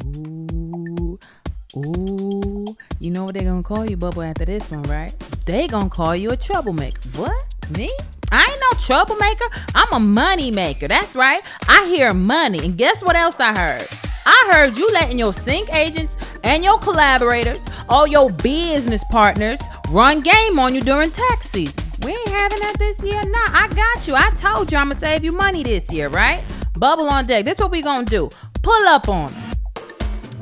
Ooh. Ooh. You know what they're gonna call you, Bubble, after this one, right? They gonna call you a troublemaker. What? Me? I ain't no troublemaker. I'm a money maker. That's right. I hear money. And guess what else I heard? I heard you letting your sync agents and your collaborators, all your business partners, run game on you during tax season. We ain't having that this year. Nah, I got you. I told you I'm gonna save you money this year, right? Bubble on deck. This is what we gonna do. Pull up on them.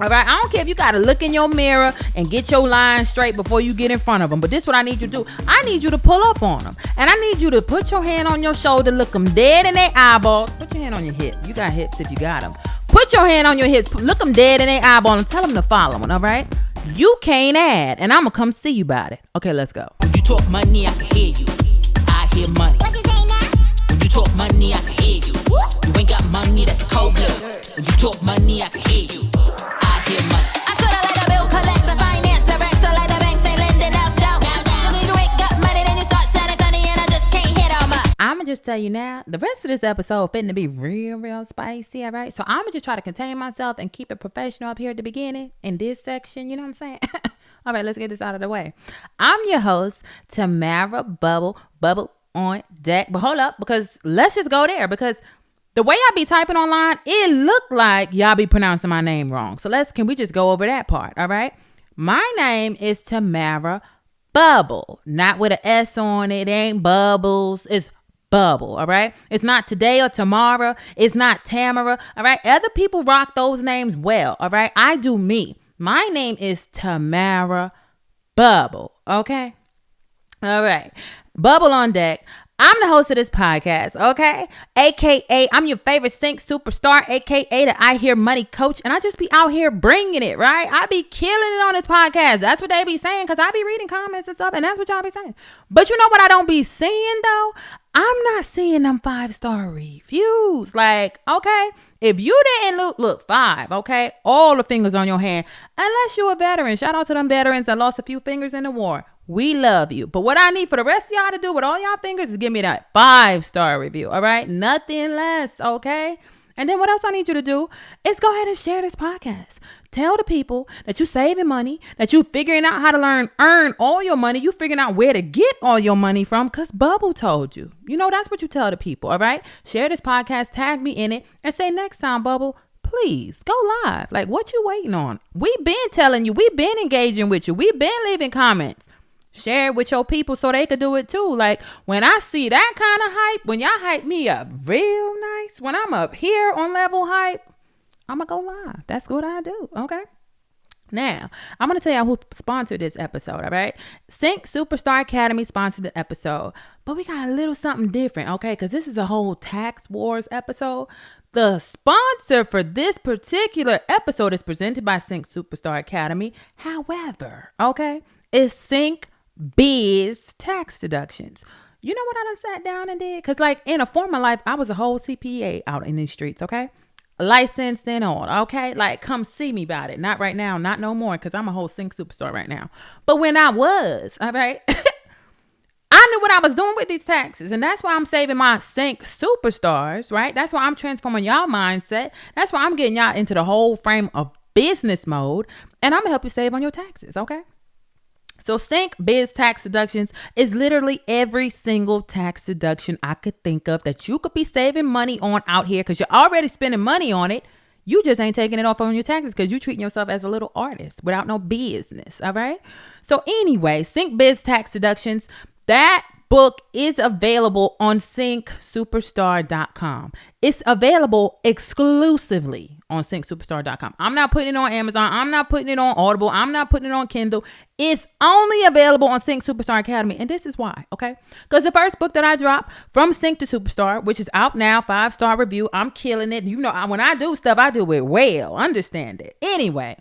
All right, I don't care if you got to look in your mirror and get your line straight before you get in front of them. But this is what I need you to do. I need you to pull up on them. And I need you to put your hand on your shoulder, look them dead in their eyeballs. Put your hand on your hip. You got hips if you got them. Put your hand on your hips. Look them dead in their eyeball and tell them to follow them, all right? You can't add, and I'm going to come see you about it. Okay, let's go. When you talk money, I can hear you. I hear money. What you say now? When you talk money, I can hear you. You ain't got money, that's a cold blood. When you talk money, I can hear you. I hear money. I sorta like a bill collector, finance director, like the banks ain't lending out dough. When you ain't got money, then you start sounding funny, and I just can't hit on my. I'm going to just tell you now, the rest of this episode fitting to be real spicy, all right? So I'm going to just try to contain myself and keep it professional up here at the beginning in this section, you know what I'm saying? All right, let's get this out of the way. I'm your host, Tamara Bubble on deck. But hold up, because let's just go there, because the way I be typing online, it looked like y'all be pronouncing my name wrong. So can we just go over that part, all right? My name is Tamara Bubble, not with an S on it. It ain't Bubbles, it's Bubble, all right? It's not today or tomorrow. It's not Tamara, all right? Other people rock those names well, all right? I do me. My name is Tamara Bubble, okay? All right. Bubble on deck. I'm the host of this podcast, okay? AKA, I'm your favorite sync superstar, AKA the I Hear Money coach, and I just be out here bringing it, right? I be killing it on this podcast. That's what they be saying, because I be reading comments and stuff, and that's what y'all be saying. But you know what I don't be seeing, though? I'm not seeing them 5-star reviews. Like, okay, if you didn't look 5, okay, all the fingers on your hand, unless you're a veteran. Shout out to them veterans that lost a few fingers in the war. We love you. But what I need for the rest of y'all to do with all y'all fingers is give me that 5-star review, all right? Nothing less, okay? And then what else I need you to do is go ahead and share this podcast. Tell the people that you saving money, that you figuring out how to earn all your money. You figuring out where to get all your money from, because Bubble told you. You know, that's what you tell the people, all right? Share this podcast, tag me in it, and say next time, Bubble, please go live. Like, what you waiting on? We been telling you. We been engaging with you. We been leaving comments. Share it with your people so they could do it too. Like, when I see that kind of hype, when y'all hype me up real nice, when I'm up here on level hype, I'm going to go live. That's what I do. Okay. Now, I'm going to tell y'all who sponsored this episode. All right. Sync Superstar Academy sponsored the episode, but we got a little something different. Okay. Because this is a whole tax wars episode. The sponsor for this particular episode is presented by Sync Superstar Academy. However, okay, is Sync Biz tax deductions. You know what I done sat down and did? Because like in a former life, I was a whole CPA out in these streets, okay? Licensed and all, okay? Like, come see me about it. Not right now, not no more, because I'm a whole Sync superstar right now. But when I was, all right, I knew what I was doing with these taxes. And that's why I'm saving my Sync superstars, right? That's why I'm transforming y'all mindset. That's why I'm getting y'all into the whole frame of business mode. And I'm going to help you save on your taxes, okay? So Sync Biz tax deductions is literally every single tax deduction I could think of that you could be saving money on out here, because you're already spending money on it. You just ain't taking it off on your taxes because you're treating yourself as a little artist without no business. All right. So anyway, Sync Biz tax deductions, that book is available on syncsuperstar.com. It's available exclusively on syncsuperstar.com. I'm not putting it on Amazon. I'm not putting it on Audible. I'm not putting it on Kindle. It's only available on Sync Superstar Academy. And this is why, okay? Because the first book that I dropped, From Sync to Superstar, which is out now, 5-star review. I'm killing it. You know, when I do stuff, I do it well. Understand it. Anyway,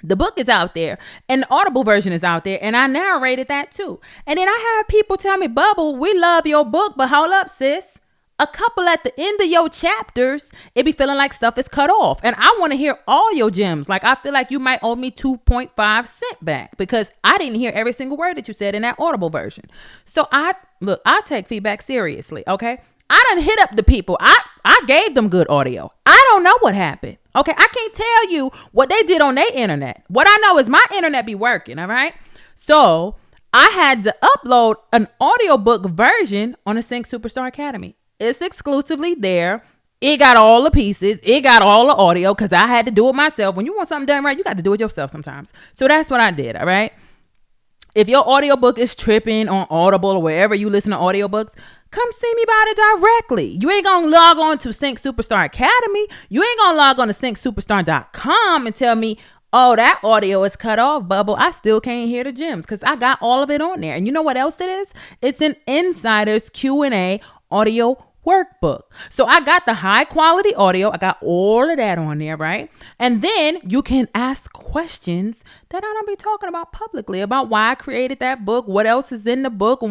the book is out there and the Audible version is out there, and I narrated that too. And then I have people tell me, Bubble, we love your book, but hold up, sis. A couple at the end of your chapters, it be feeling like stuff is cut off. And I want to hear all your gems. Like, I feel like you might owe me 2.5 cents back because I didn't hear every single word that you said in that Audible version. So I take feedback seriously, okay? I done hit up the people. I gave them good audio. I don't know what happened. Okay, I can't tell you what they did on their internet. What I know is my internet be working, all right? So I had to upload an audiobook version on the Sync Superstar Academy. It's exclusively there. It got all the pieces. It got all the audio because I had to do it myself. When you want something done right, you got to do it yourself sometimes. So that's what I did, all right? If your audiobook is tripping on Audible or wherever you listen to audiobooks, come see me about it directly. You ain't going to log on to Sync Superstar Academy. You ain't going to log on to syncsuperstar.com and tell me, oh, that audio is cut off, Bubble. I still can't hear the gems because I got all of it on there. And you know what else it is? It's an Insider's Q&A audio workbook. So I got the high quality audio. I got all of that on there, right? And then you can ask questions that I don't be talking about publicly about why I created that book, what else is in the book,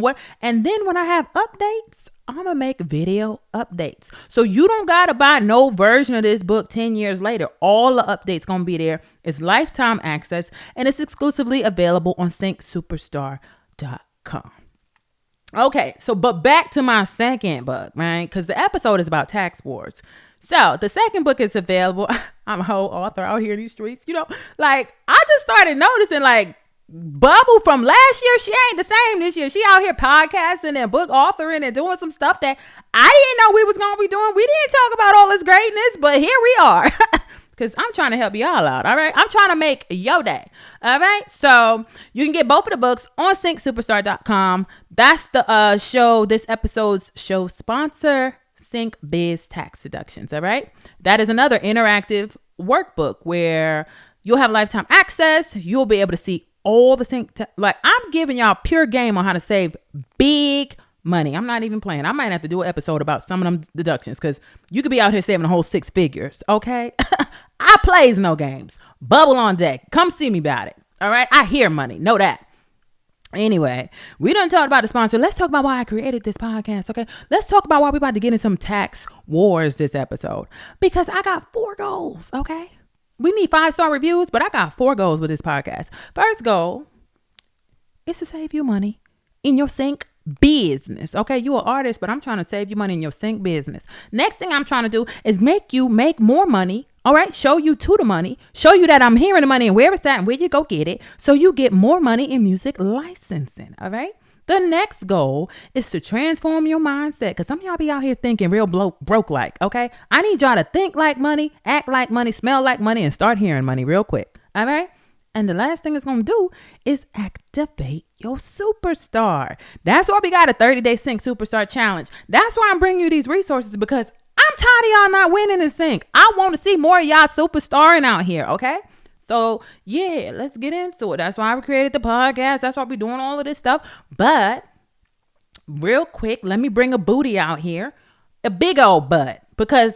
and then when I have updates, I'm gonna make video updates. So you don't gotta buy no version of this book 10 years later. All the updates gonna be there. It's lifetime access and it's exclusively available on syncsuperstar.com. Okay, so but back to my second book, right? Because the episode is about tax wars. So the second book is available. I'm a whole author out here in these streets. You know, like I just started noticing like Bubble from last year, she ain't the same this year. She out here podcasting and book authoring and doing some stuff that I didn't know we was going to be doing. We didn't talk about all this greatness, but here we are. Because I'm trying to help y'all out, all right? I'm trying to make your day, all right? So you can get both of the books on syncsuperstar.com. That's the show, this episode's show sponsor, Sync Biz Tax Deductions, all right? That is another interactive workbook where you'll have lifetime access. You'll be able to see all the sync. Like I'm giving y'all pure game on how to save big money. I'm not even playing. I might have to do an episode about some of them deductions because you could be out here saving a whole 6 figures, okay? I plays no games. Bubble on deck. Come see me about it. All right. I hear money. Know that. Anyway, we done talked about the sponsor. Let's talk about why I created this podcast. Okay. Let's talk about why we about to get in some tax wars this episode. Because I got 4 goals. Okay. We need 5-star reviews, but I got 4 goals with this podcast. First goal is to save you money in your sync business. Okay, you an artist, but I'm trying to save you money in your sync business. Next thing I'm trying to do is make you make more money. All right, show you to the money, show you that I'm hearing the money and where it's at and where you go get it, so you get more money in music licensing. All right. The next goal is to transform your mindset, because some of y'all be out here thinking real broke like. Okay, I need y'all to think like money, act like money, smell like money, and start hearing money real quick. All right. And the last thing it's going to do is activate your superstar. That's why we got a 30-day Sync Superstar Challenge. That's why I'm bringing you these resources, because I'm tired of y'all not winning in sync. I want to see more of y'all superstarring out here, okay? So, yeah, let's get into it. That's why I created the podcast. That's why we're doing all of this stuff. But real quick, let me bring a booty out here. A big old butt. Because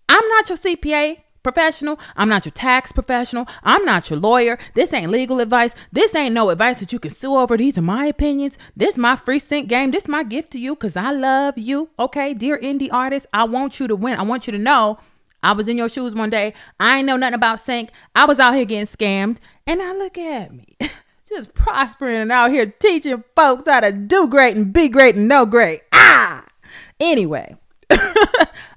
I'm not your CPA professional. I'm not your tax professional. I'm not your lawyer. This ain't legal advice. This ain't no advice that you can sue over. These are my opinions. This my free sync game. This my gift to you because I love you. Okay, dear indie artist, I want you to win. I want you to know I was in your shoes one day. I ain't know nothing about sync. I was out here getting scammed. And now look at me. Just prospering and out here teaching folks how to do great and be great and know great. Anyway.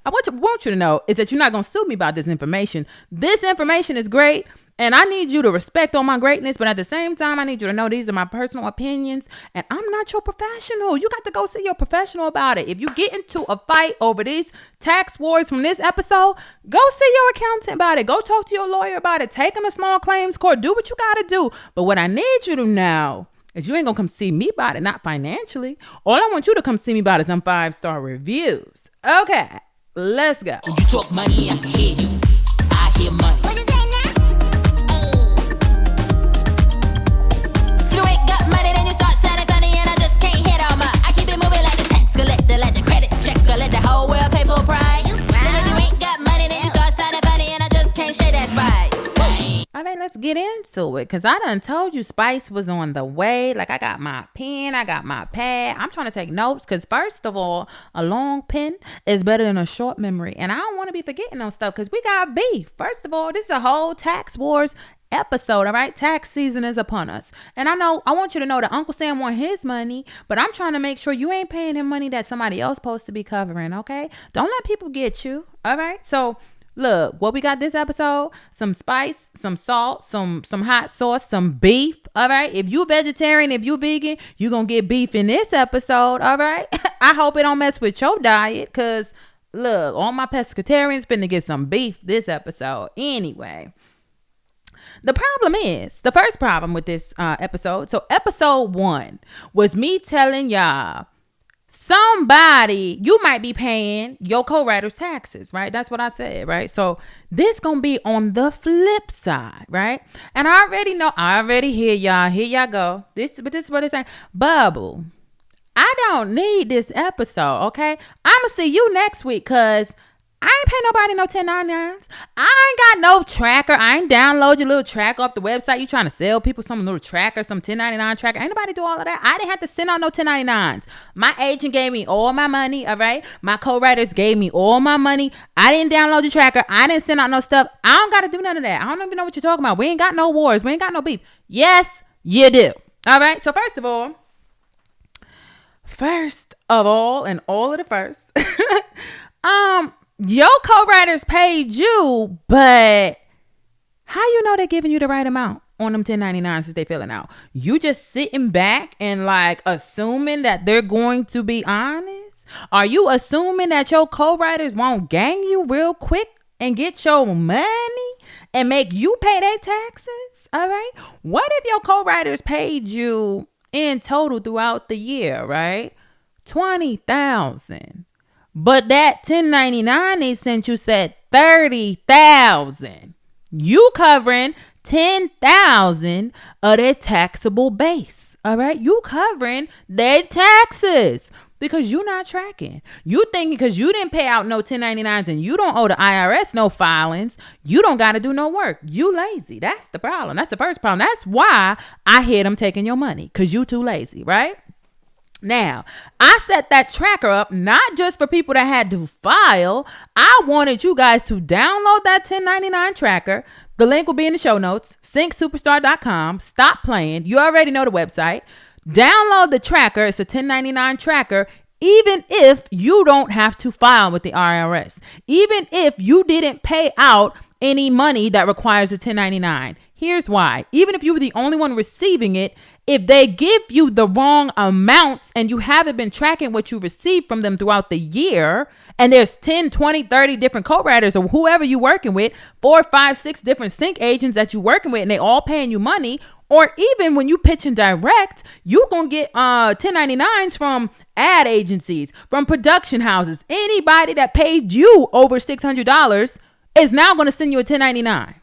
I want you to know is that you're not going to sue me about this information. This information is great, and I need you to respect all my greatness, but at the same time, I need you to know these are my personal opinions, and I'm not your professional. You got to go see your professional about it. If you get into a fight over these tax wars from this episode, go see your accountant about it. Go talk to your lawyer about it. Take them to small claims court. Do what you got to do. But what I need you to know is you ain't going to come see me about it, not financially. All I want you to come see me about is some 5-star reviews. Okay, let's go. When you talk money, I can hear you. I hear money. What you say now? You ain't got money, then you start sounding funny, and I just can't hit on my. I keep it moving like the tax collector, like the credit checker, let the whole world pay full price. Then if you ain't got money, then you start sounding funny, and I just can't shake that right. All right, let's get into it, because I done told you Spice was on the way. Like, I got my pen, I got my pad. I'm trying to take notes, because first of all, a long pen is better than a short memory. And I don't want to be forgetting on stuff, because we got beef. First of all, this is a whole tax wars episode, all right? Tax season is upon us. And I want you to know that Uncle Sam want his money, but I'm trying to make sure you ain't paying him money that somebody else supposed to be covering, okay? Don't let people get you, all right? So Look, what we got this episode, some spice, some salt, some hot sauce, some beef. All right. If you vegetarian, if you vegan, you're going to get beef in this episode. All right. I hope it don't mess with your diet, because look, all my pescatarians finna get some beef this episode. Anyway, the first problem with this episode. So episode 1 was me telling y'all, somebody, you might be paying your co-writer's taxes, right? That's what I said, right? So this gonna be on the flip side, right? And I already hear y'all. Here y'all go. This is what it's saying. Bubble, I don't need this episode, okay? I'ma see you next week, cause I ain't pay nobody no 1099s. I ain't got no tracker. I ain't download your little tracker off the website. You trying to sell people some little tracker, some 1099 tracker. Ain't nobody do all of that. I didn't have to send out no 1099s. My agent gave me all my money, all right? My co-writers gave me all my money. I didn't download the tracker. I didn't send out no stuff. I don't got to do none of that. I don't even know what you're talking about. We ain't got no wars. We ain't got no beef. Yes, you do. All right? So first of all, and all of the first, your co-writers paid you, but how you know they're giving you the right amount on them 1099s that they filling out? You just sitting back and like assuming that they're going to be honest? Are you assuming that your co-writers won't gang you real quick and get your money and make you pay their taxes? All right. What if your co-writers paid you in total throughout the year, right? $20,000. But that 1099 they sent you said $30,000. You covering $10,000 of their taxable base. All right. You covering their taxes because you're not tracking. You thinking because you didn't pay out no 1099s and you don't owe the IRS no filings, you don't got to do no work. You lazy. That's the problem. That's the first problem. That's why I hear them taking your money, because you too lazy, right? Now, I set that tracker up not just for people that had to file. I wanted you guys to download that 1099 tracker. The link will be in the show notes. syncsuperstar.com. Stop playing. You already know the website. Download the tracker. It's a 1099 tracker. Even if you don't have to file with the IRS. Even if you didn't pay out any money that requires a 1099. Here's why. Even if you were the only one receiving it, if they give you the wrong amounts and you haven't been tracking what you received from them throughout the year, and there's 10, 20, 30 different co-writers or whoever you're working with, 4, 5, 6 different sync agents that you're working with, and they all paying you money, or even when you pitch and direct, you going to get 1099s from ad agencies, from production houses. Anybody that paid you over $600 is now going to send you a 1099.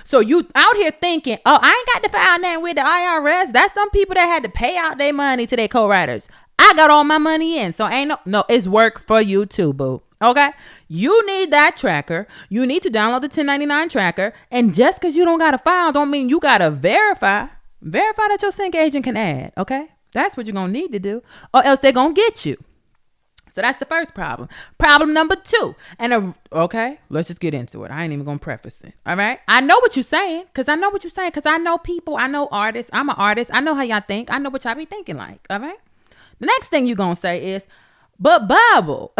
So you out here thinking, oh, I ain't got to file nothing with the IRS. That's some people that had to pay out their money to their co-writers. I got all my money in. So ain't no, it's work for you too, boo. Okay. You need that tracker. You need to download the 1099 tracker. And just because you don't got to file don't mean you got to verify that your sync agent can add. Okay. That's what you're going to need to do, or else they're going to get you. So that's the first problem. Problem number 2. Okay, let's just get into it. I ain't even going to preface it. All right. I know what you're saying, because I know people. I know artists. I'm an artist. I know how y'all think. I know what y'all be thinking like. All right. The next thing you're going to say is, but Bubble,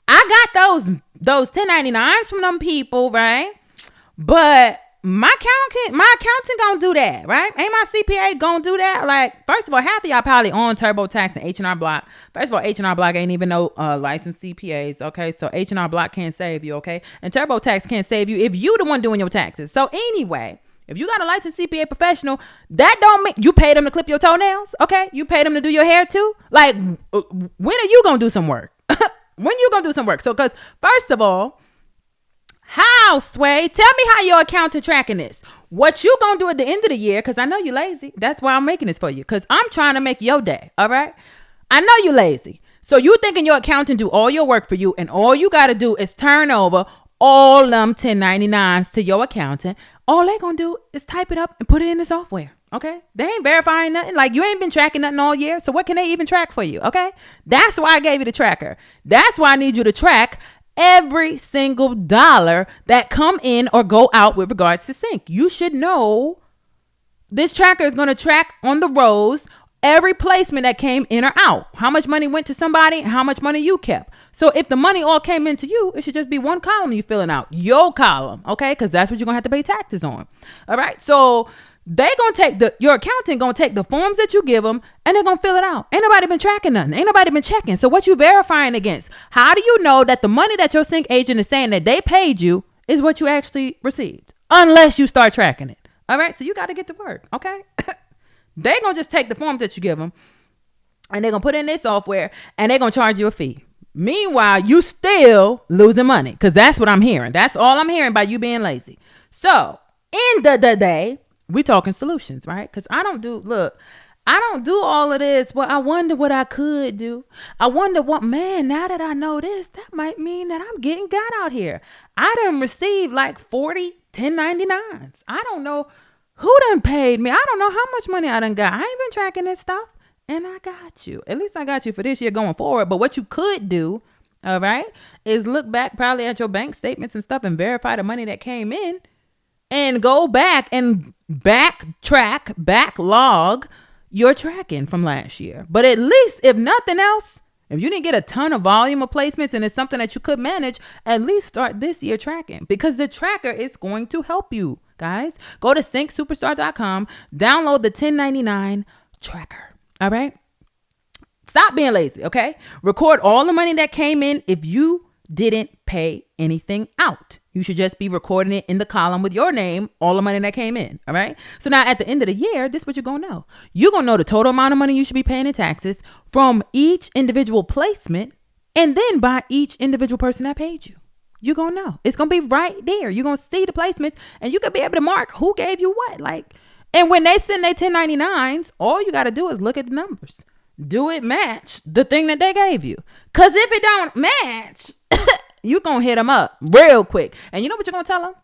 I got those 1099s from them people, right? But my accountant gonna do that, right? Ain't my CPA gonna do that? Like, first of all, half of y'all probably on TurboTax and H&R Block. First of all, H&R Block ain't even no licensed CPAs, okay? So H&R Block can't save you, okay? And TurboTax can't save you if you the one doing your taxes. So anyway, if you got a licensed CPA professional, that don't mean you pay them to clip your toenails, okay? You pay them to do your hair too? Like, when are you gonna do some work? When you gonna do some work? So, because first of all, how, Sway? Tell me how your accountant tracking this. What you gonna do at the end of the year? Because I know you lazy. That's why I'm making this for you. Because I'm trying to make your day. All right. I know you lazy. So you thinking your accountant do all your work for you, and all you got to do is turn over all them 1099s to your accountant. All they gonna do is type it up and put it in the software. Okay. They ain't verifying nothing. Like, you ain't been tracking nothing all year. So what can they even track for you? Okay. That's why I gave you the tracker. That's why I need you to track every single dollar that come in or go out with regards to sync. You should know this tracker is going to track on the rows every placement that came in or out. How much money went to somebody, how much money you kept. So if the money all came into you, it should just be one column you filling out, your column, okay? Because that's what you're gonna have to pay taxes on. All right. So they gonna take your accountant gonna take the forms that you give them and they're gonna fill it out. Ain't nobody been tracking nothing. Ain't nobody been checking. So what you verifying against? How do you know that the money that your sync agent is saying that they paid you is what you actually received? Unless you start tracking it. All right. So you got to get to work. Okay. They gonna just take the forms that you give them and they're gonna put in their software and they're gonna charge you a fee. Meanwhile, you still losing money because that's what I'm hearing. That's all I'm hearing by you being lazy. So in the day, we talking solutions, right? Because I don't do all of this. Well, I wonder what I could do. I wonder what, man, now that I know this, that might mean that I'm getting got out here. I done received like 40 1099s. I don't know who done paid me. I don't know how much money I done got. I ain't been tracking this stuff. And I got you. At least I got you for this year going forward. But what you could do, all right, is look back probably at your bank statements and stuff and verify the money that came in and go back and backlog your tracking from last year. But at least, if nothing else, if you didn't get a ton of volume of placements and it's something that you could manage, at least start this year tracking because the tracker is going to help you, guys. Go to syncsuperstar.com, download the 1099 tracker. All right. Stop being lazy. Okay. Record all the money that came in. If you didn't pay anything out, you should just be recording it in the column with your name, all the money that came in. All right. So now at the end of the year, this is what you're going to know. You're going to know the total amount of money you should be paying in taxes from each individual placement and then by each individual person that paid you. You're going to know. It's going to be right there. You're going to see the placements and you could be able to mark who gave you what. And when they send their 1099s, all you got to do is look at the numbers. Do it match the thing that they gave you? Because if it don't match, you're going to hit them up real quick. And you know what you're going to tell them?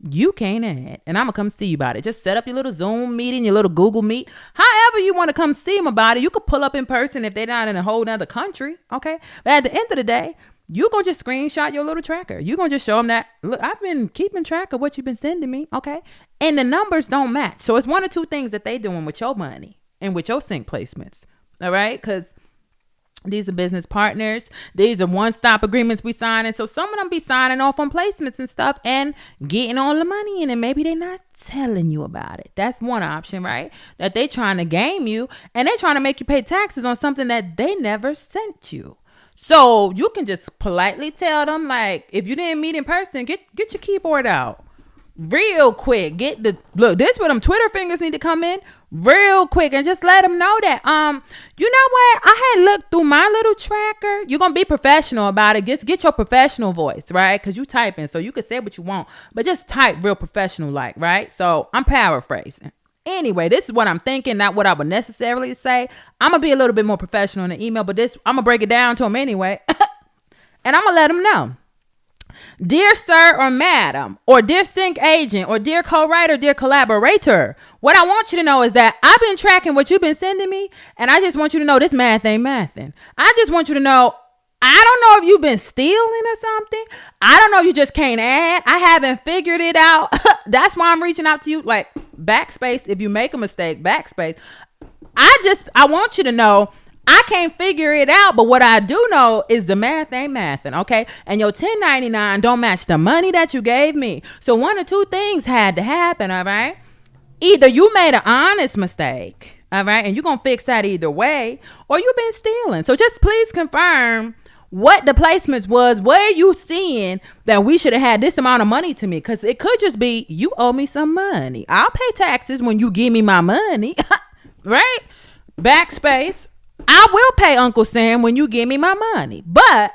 You can't add. And I'm going to come see you about it. Just set up your little Zoom meeting, your little Google Meet. However you want to come see them about it. You could pull up in person if they're not in a whole nother country. Okay. But at the end of the day, you're going to just screenshot your little tracker. You're going to just show them that, look, I've been keeping track of what you've been sending me. Okay. And the numbers don't match. So it's one or two things that they doing with your money and with your sync placements. All right. Because these are business partners. These are one-stop agreements we sign. And so some of them be signing off on placements and stuff and getting all the money in. And maybe they're not telling you about it. That's one option, right? That they trying to game you and they're trying to make you pay taxes on something that they never sent you. So you can just politely tell them, like, if you didn't meet in person, get your keyboard out real quick. Look, this where them Twitter fingers need to come in real quick and just let them know that, you know what? I had looked through my little tracker. You're going to be professional about it. Get your professional voice, right? Because you typing, so you can say what you want, but just type real professional like, right? So I'm paraphrasing. Anyway, this is what I'm thinking, not what I would necessarily say. I'm going to be a little bit more professional in the email, but I'm going to break it down to them anyway. And I'm going to let them know. Dear sir or madam, or dear sync agent, or dear co-writer, dear collaborator, what I want you to know is that I've been tracking what you've been sending me, and I just want you to know this math ain't mathing. I just want you to know, I don't know if you've been stealing or something. I don't know if you just can't add. I haven't figured it out. That's why I'm reaching out to you. Like, backspace, if you make a mistake, backspace. I want you to know I can't figure it out, but what I do know is the math ain't mathing, okay? And your 1099 don't match the money that you gave me. So one or two things had to happen, all right? Either you made an honest mistake, all right, and you're going to fix that either way, or you've been stealing. So just please confirm what the placements was. Where you seeing that we should have had this amount of money to me? Because it could just be you owe me some money. I'll pay taxes when you give me my money, right? Backspace. I will pay Uncle Sam when you give me my money. But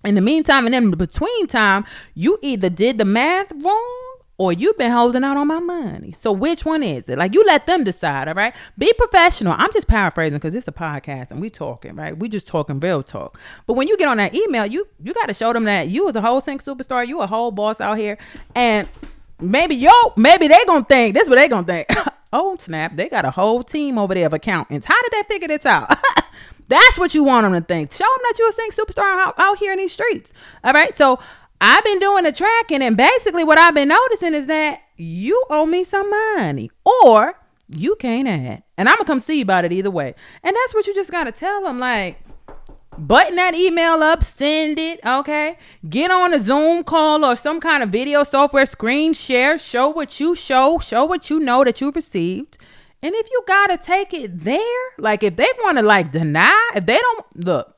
in the meantime and in the between time, you either did the math wrong or you've been holding out on my money. So which one is it? Like, you let them decide, all right? Be professional. I'm just paraphrasing because it's a podcast and we talking, right? We just talking real talk. But when you get on that email, you got to show them that you as a whole sync superstar, you a whole boss out here. And maybe they going to think, this is what they going to think. Oh, snap. They got a whole team over there of accountants. How did they figure this out? That's what you want them to think. Show them that you're a sync superstar out here in these streets. All right. So I've been doing the tracking, and basically what I've been noticing is that you owe me some money or you can't add. And I'm going to come see you about it either way. And that's what you just got to tell them. Like, button that email up, send it, okay? Get on a Zoom call or some kind of video software, screen share, show what you what you know that you received. And if you got to take it there, like if they want to like deny, if they don't, look,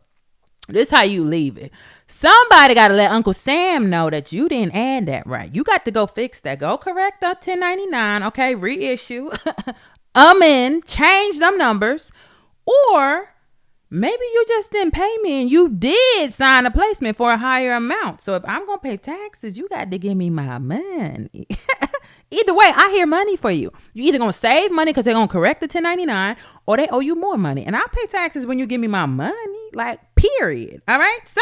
this is how you leave it. Somebody got to let Uncle Sam know that you didn't add that right. You got to go fix that. Go correct the 1099, okay? Reissue, amend, change them numbers, or maybe you just didn't pay me and you did sign a placement for a higher amount. So if I'm going to pay taxes, you got to give me my money. Either way, I hear money for you. You either going to save money because they're going to correct the 1099 or they owe you more money. And I'll pay taxes when you give me my money, like period. All right. So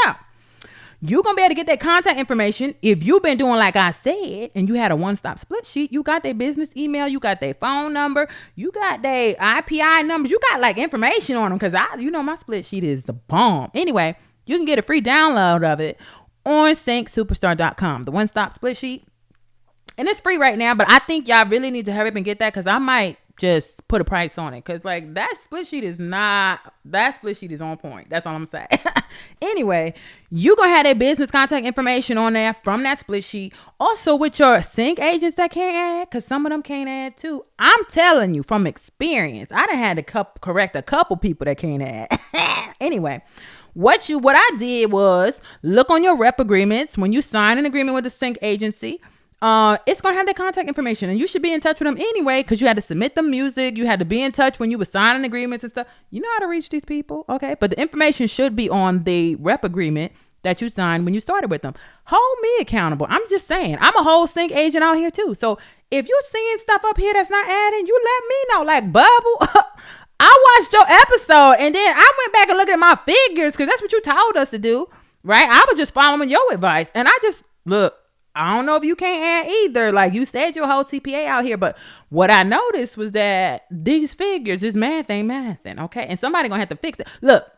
you're going to be able to get that contact information. If you've been doing like I said, and you had a one-stop split sheet, you got their business email, you got their phone number, you got their IPI numbers, you got like information on them because my split sheet is the bomb. Anyway, you can get a free download of it on syncsuperstar.com, the one-stop split sheet. And it's free right now, but I think y'all really need to hurry up and get that because I might just put a price on it because like that split sheet is on point. That's all I'm saying. Anyway, you gonna have their business contact information on there from that split sheet. Also with your sync agents that can't add, because some of them can't add too. I'm telling you from experience, I done had to correct a couple people that can't add. Anyway, what I did was look on your rep agreements when you sign an agreement with the sync agency. It's gonna have their contact information, and you should be in touch with them anyway because you had to submit the music, you had to be in touch when you were signing agreements and stuff. You know how to reach these people, okay? But the information should be on the rep agreement that you signed when you started with them. Hold me accountable. I'm just saying, I'm a whole sync agent out here too. So if you're seeing stuff up here that's not adding, you let me know. Like Bubble, I watched your episode and then I went back and looked at my figures because that's what you told us to do, right? I was just following your advice, and I just look. I don't know if you can't add either. Like you said, your whole CPA out here. But what I noticed was that these figures, this math ain't mathing, okay? And somebody gonna have to fix it. Look,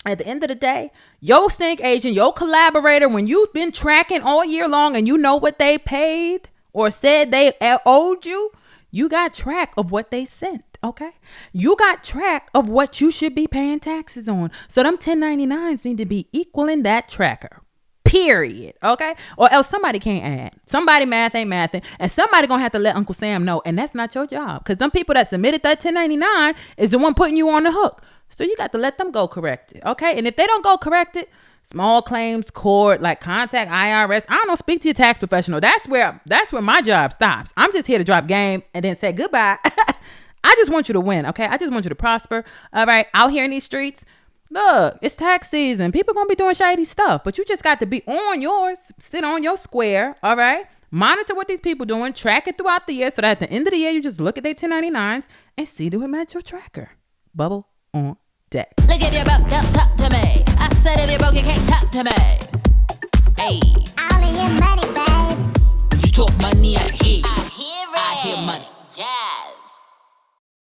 at the end of the day, your sync agent, your collaborator, when you've been tracking all year long and you know what they paid or said they owed you, you got track of what they sent, okay? You got track of what you should be paying taxes on. So them 1099s need to be equaling that tracker. Period. Okay. Or else somebody can't add. Somebody math ain't mathing. And somebody gonna have to let Uncle Sam know. And that's not your job. Because some people that submitted that 1099 is the one putting you on the hook. So you got to let them go correct it. Okay. And if they don't go correct it, small claims court, like contact IRS. I don't know, speak to your tax professional. That's where my job stops. I'm just here to drop game and then say goodbye. I just want you to win. Okay. I just want you to prosper. All right. Out here in these streets. Look, it's tax season. People gonna be doing shady stuff, but you just got to be on yours, sit on your square, all right? Monitor what these people doing, track it throughout the year so that at the end of the year, you just look at their 1099s and see do it match your tracker. Bubble on deck. Look, if you're broke, don't talk to me. I said if you're broke, you can't talk to me.